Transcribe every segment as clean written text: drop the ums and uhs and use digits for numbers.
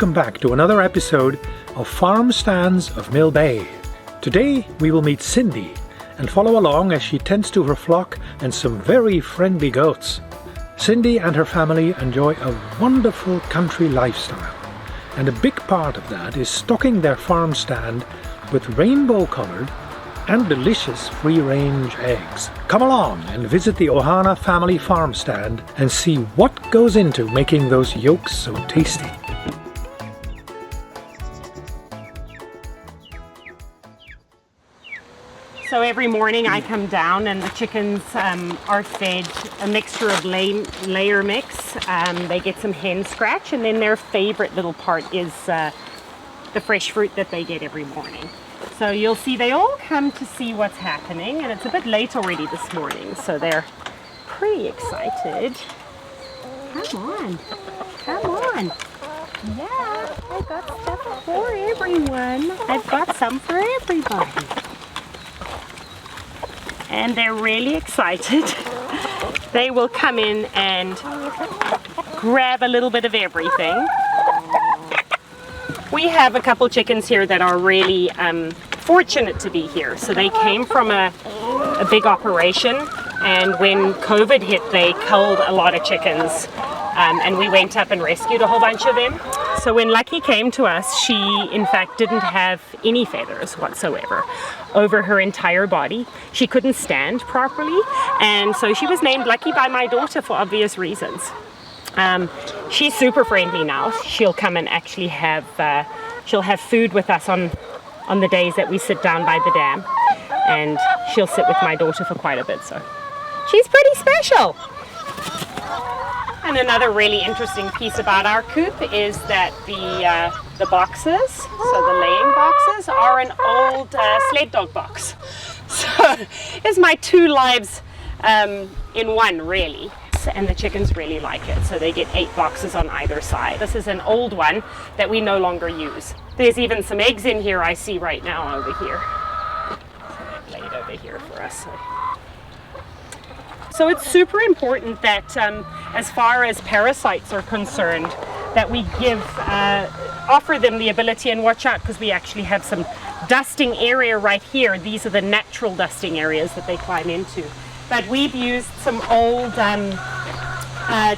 welcome back to another episode of Farm Stands of Mill Bay. Today we will meet Cindy and follow along as she tends to her flock and some very friendly goats. Cindy and her family enjoy a wonderful country lifestyle, and a big part of that is stocking their farm stand with rainbow-coloured and delicious free-range eggs. Come along and visit the Ohana Family Farm stand and see what goes into making those yolks so tasty. So every morning I come down and the chickens are fed a mixture of layer mix. They get some hen scratch, and then their favorite little part is the fresh fruit that they get every morning. So you'll see they all come to see what's happening, and it's a bit late already this morning, so they're pretty excited. Come on, come on. Yeah, I got stuff for everyone. I've got some for everybody. And they're really excited. They will come in and grab a little bit of everything. We have a couple chickens here that are really fortunate to be here. So they came from a big operation, and when COVID hit, they culled a lot of chickens, and we went up and rescued a whole bunch of them. So when Lucky came to us, she in fact didn't have any feathers whatsoever over her entire body. She couldn't stand properly, and so she was named Lucky by my daughter for obvious reasons. She's super friendly now. She'll come and actually have food with us on the days that we sit down by the dam, and she'll sit with my daughter for quite a bit, so she's pretty special. And another really interesting piece about our coop is that the boxes, so the laying boxes, are an old sled dog box. So it's my two lives in one, really. And the chickens really like it, so they get 8 boxes on either side. This is an old one that we no longer use. There's even some eggs in here I see right now over here. So they've laid over here for us. So it's super important that as far as parasites are concerned, that we offer them the ability, and watch out because we actually have some dusting area right here. These are the natural dusting areas that they climb into. But we've used some old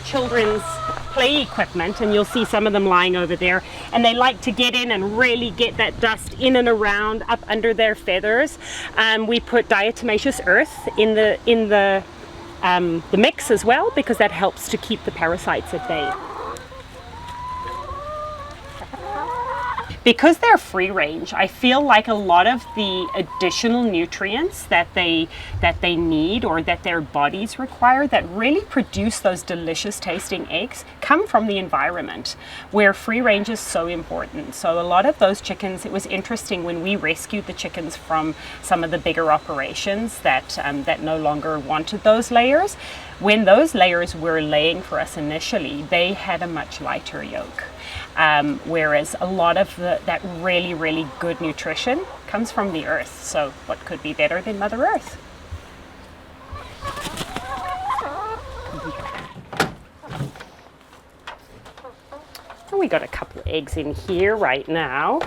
children's play equipment, and you'll see some of them lying over there, and they like to get in and really get that dust in and around up under their feathers. We put diatomaceous earth in the mix as well, because that helps to keep the parasites at bay. Because they're free range, I feel like a lot of the additional nutrients that they need, or that their bodies require, that really produce those delicious tasting eggs, come from the environment, where free range is so important. So a lot of those chickens, it was interesting when we rescued the chickens from some of the bigger operations that no longer wanted those layers. When those layers were laying for us initially, they had a much lighter yolk. Whereas a lot of that really, really good nutrition comes from the earth. So what could be better than Mother Earth? And we got a couple of eggs in here right now.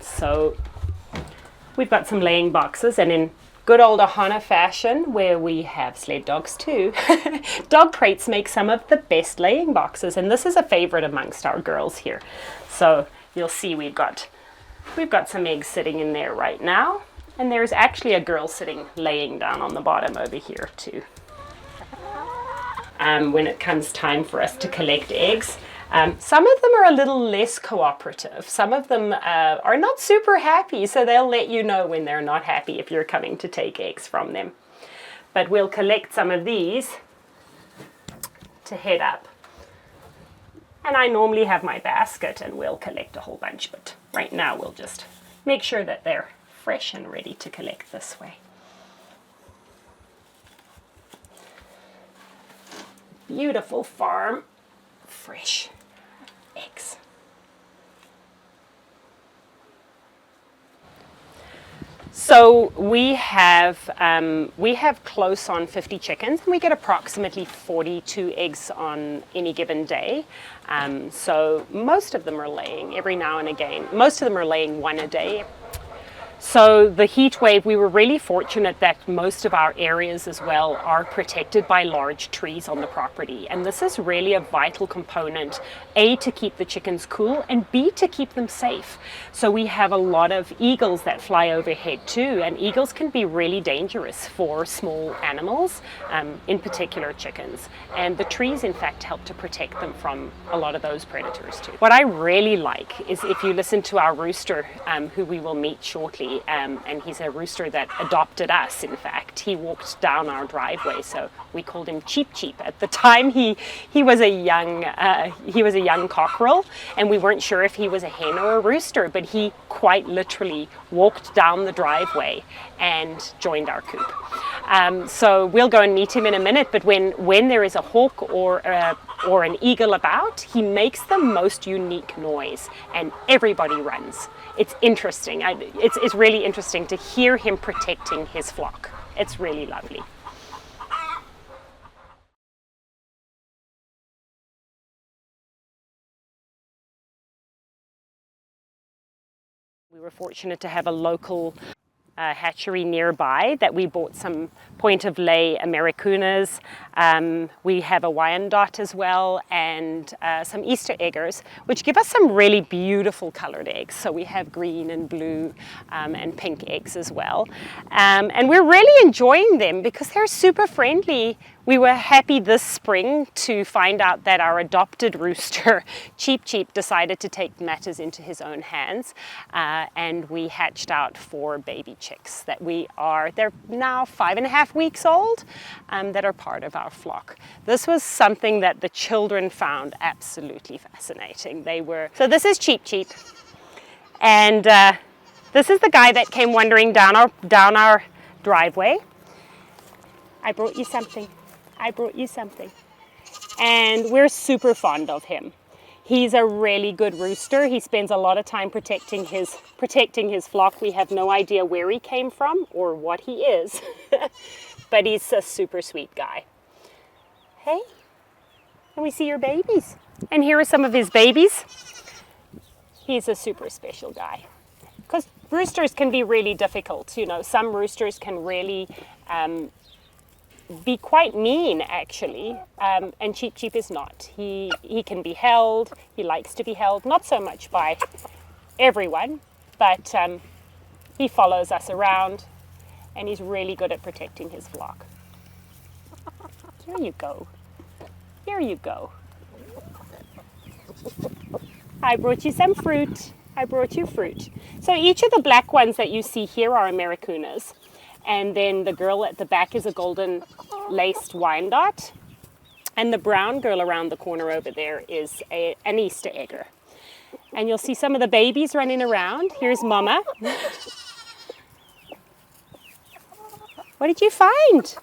So we've got some laying boxes, and in good old Ohana fashion, where we have sled dogs too, dog crates make some of the best laying boxes, and this is a favorite amongst our girls here. So you'll see we've got some eggs sitting in there right now, and there's actually a girl laying down on the bottom over here too. When it comes time for us to collect eggs, some of them are a little less cooperative. Some of them are not super happy, so they'll let you know when they're not happy if you're coming to take eggs from them. But we'll collect some of these to head up. And I normally have my basket and we'll collect a whole bunch, but right now we'll just make sure that they're fresh and ready to collect this way. Beautiful farm, fresh eggs. So we have close on 50 chickens, and we get approximately 42 eggs on any given day. So most of them are laying every now and again. Most of them are laying one a day. So the heat wave, we were really fortunate that most of our areas as well are protected by large trees on the property. And this is really a vital component, A, to keep the chickens cool, and B, to keep them safe. So we have a lot of eagles that fly overhead too, and eagles can be really dangerous for small animals, in particular chickens. And the trees, in fact, help to protect them from a lot of those predators too. What I really like is if you listen to our rooster, who we will meet shortly, and he's a rooster that adopted us. In fact, he walked down our driveway, so we called him Cheep Cheep. At the time, he was a young cockerel, and we weren't sure if he was a hen or a rooster, but he quite literally walked down the driveway and joined our coop. So we'll go and meet him in a minute. But when there is a hawk or an eagle about, he makes the most unique noise, and everybody runs. It's interesting. It's really interesting to hear him protecting his flock. It's really lovely. We were fortunate to have a local hatchery nearby that we bought some point of lay Americunas. We have a Wyandotte as well, and some Easter eggers, which give us some really beautiful colored eggs. So we have green and blue and pink eggs as well. And we're really enjoying them because they're super friendly. We were happy this spring to find out that our adopted rooster, Cheep Cheep, decided to take matters into his own hands, and we hatched out 4 baby chicks they're now 5.5 weeks old, that are part of our flock. This was something that the children found absolutely fascinating. So this is Cheep Cheep, and this is the guy that came wandering down our driveway. I brought you something. And we're super fond of him. He's a really good rooster. He spends a lot of time protecting his flock. We have no idea where he came from or what he is, but he's a super sweet guy. Hey, can we see your babies? And here are some of his babies. He's a super special guy. Because roosters can be really difficult. You know, some roosters can really be quite mean, actually, and Cheep Cheep is not. He can be held. He likes to be held, not so much by everyone, but he follows us around, and he's really good at protecting his flock. Here you go. Here you go. I brought you some fruit. I brought you fruit. So each of the black ones that you see here are Americunas. And then the girl at the back is a golden laced Wyandotte. And the brown girl around the corner over there is an Easter egger. And you'll see some of the babies running around. Here's Mama. What did you find?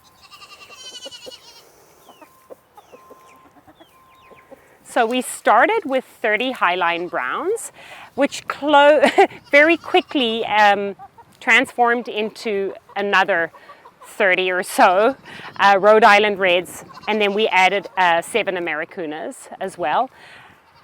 So we started with 30 Highline Browns, which very quickly transformed into another 30 or so Rhode Island Reds, and then we added 7 Americunas as well.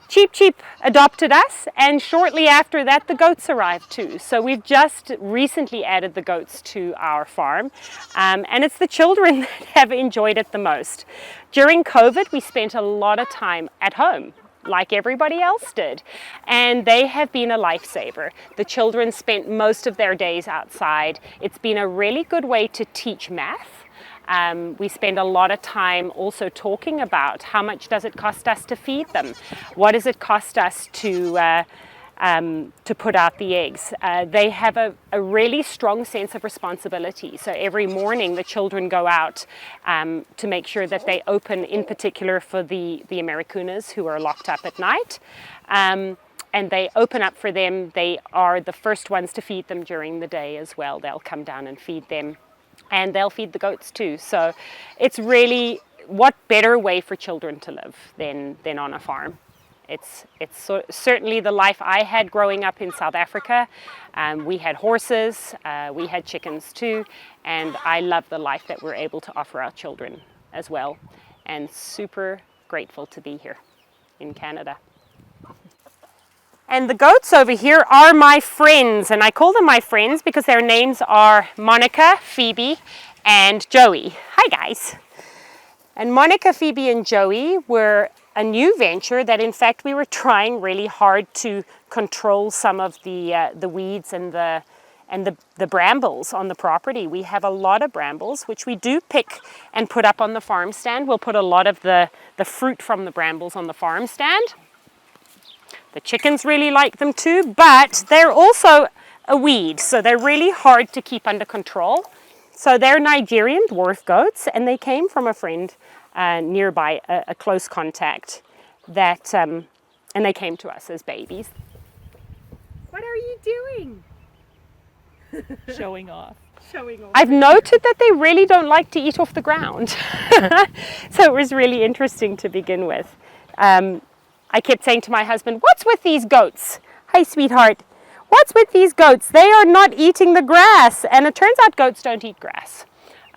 Cheep Cheep adopted us, and shortly after that the goats arrived too. So we've just recently added the goats to our farm, and it's the children that have enjoyed it the most. During COVID, we spent a lot of time at home, like everybody else did, and they have been a lifesaver. The children spent most of their days outside. It's been a really good way to teach math. We spend a lot of time also talking about how much does it cost us to feed them? What does it cost us to put out the eggs? They have a really strong sense of responsibility. So every morning the children go out to make sure that they open, in particular for the Americunas who are locked up at night. And they open up for them. They are the first ones to feed them during the day as well. They'll come down and feed them. And they'll feed the goats too. So it's really, what better way for children to live than on a farm? certainly the life I had growing up in South Africa. We had horses, we had chickens too, and I love the life that we're able to offer our children as well, and super grateful to be here in Canada. And the goats over here are my friends, and I call them my friends because their names are Monica, Phoebe, and Joey. Hi guys. And Monica, Phoebe, and Joey were a new venture that in fact we were trying really hard to control some of the weeds and the brambles on the property. We have a lot of brambles, which we do pick and put up on the farm stand. We'll put a lot of the fruit from the brambles on the farm stand. The chickens really like them too, but they're also a weed, so they're really hard to keep under control. So they're Nigerian dwarf goats, and they came from a friend nearby, a close contact, that, and they came to us as babies. What are you doing? Showing off. I've noted that they really don't like to eat off the ground. So it was really interesting to begin with. I kept saying to my husband, what's with these goats? Hi, sweetheart. What's with these goats? They are not eating the grass. And it turns out goats don't eat grass.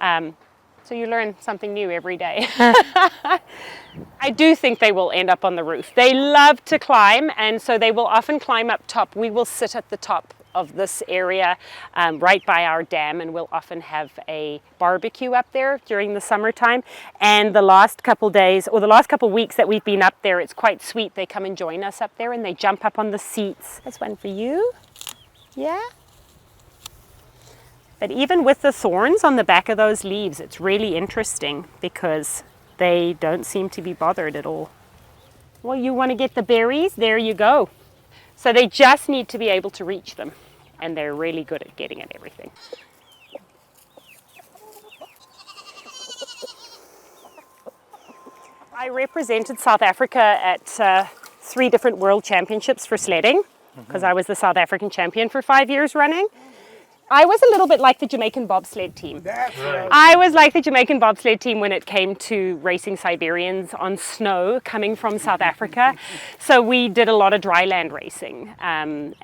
So you learn something new every day. I do think they will end up on the roof. They love to climb, and so they will often climb up top. We will sit at the top of this area right by our dam, and we'll often have a barbecue up there during the summertime. And the last couple days, or the last couple weeks that we've been up there, it's quite sweet. They come and join us up there and they jump up on the seats. That's one for you. Yeah? But even with the thorns on the back of those leaves, it's really interesting because they don't seem to be bothered at all. Well, you want to get the berries? There you go. So they just need to be able to reach them, and they're really good at getting at everything. I represented South Africa at 3 different world championships for sledding, because I was the South African champion for 5 years running. I was a little bit like the Jamaican bobsled team. That's right. I was like the Jamaican bobsled team when it came to racing Siberians on snow coming from South Africa. So we did a lot of dry land racing. And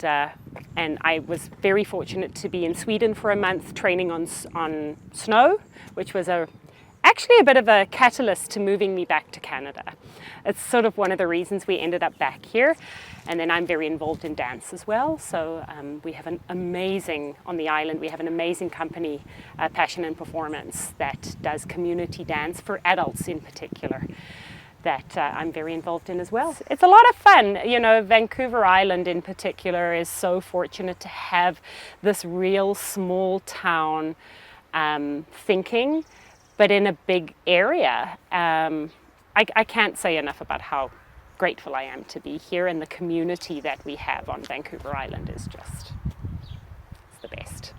I was very fortunate to be in Sweden for a month training on snow, which was actually a bit of a catalyst to moving me back to Canada. It's sort of one of the reasons we ended up back here. And then I'm very involved in dance as well. So we have an amazing, on the island, we have an amazing company, Passion and Performance, that does community dance for adults in particular, that I'm very involved in as well. It's a lot of fun. You know, Vancouver Island in particular is so fortunate to have this real small town thinking, but in a big area. I can't say enough about how grateful I am to be here, and the community that we have on Vancouver Island is just, it's the best.